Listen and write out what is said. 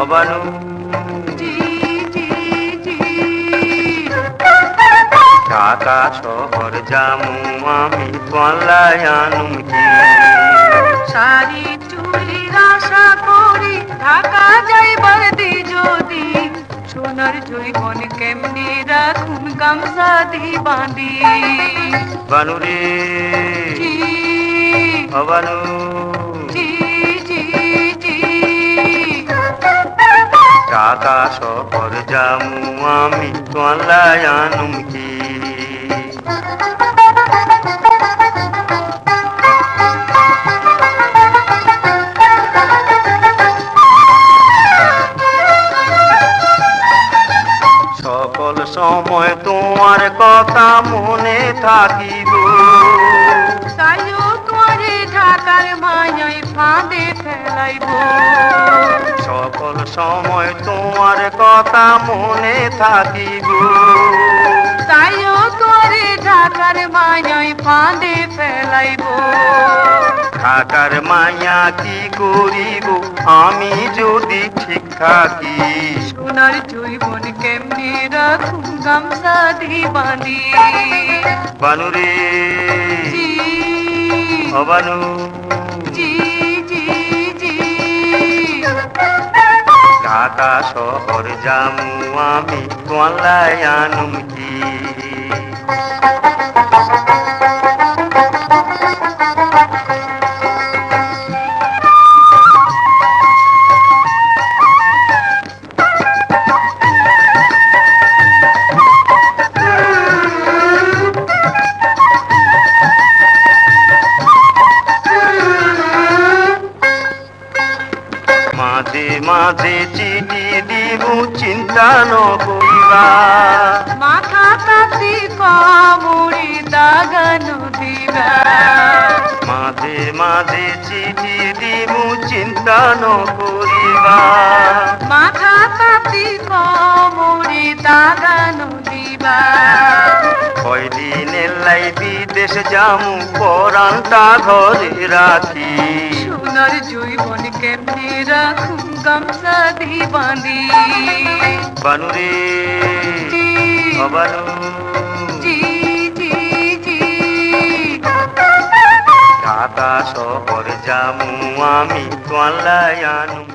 অবানু ঢাকা শহর জামু আমি তোয়াল্লায় আনুম কি শাড়ি চুড়ির আশা করি ঢাকা যাইবার দি যদি সোনার জৈবন কেমনি রাখুন গামছা দি বাঁধি বানুরে অবানু ঢাকা শহর জামু আমি তোয়াল্লায় আনুম কি সকল সময় তোমার কথা মনে থাকিব তাইও করে ঢাকার মায়ায় ফাঁদে ফেলাইব সকল সময় তোমার কথা মনে থাকিব তাইও করে ঢাকার মায়ায় ফাঁদে ফেলাইব ঢাকার মায়া কি করিব আমি যদি ঠিক থাকি সোনার জৈবন কেমনি রাখুন গামছা দি বাঁধি বানুরে অবানু ঢাকা শহর জামু আমি তোয়াল্লায় আনুম কি মাঝে মাঝে চিঠি দিব চিন্তা ন করিবা মাথা তাতি কামড়ি দাগানো দিবা মাঝে মাঝে চিঠি দিব চিন্তা ন করিবা মাথা তাতি কামড়ি দাগানো দিবা কয়দিনের লাই বিদেশ জামু পরানটা ঘরে রাখি সোনার জৈবন কেমনি রাখুন গামছা দি বাঁধি বানুরে অবানু ঢাকা শহর জামু আমি তোয়াল্লায় আনুম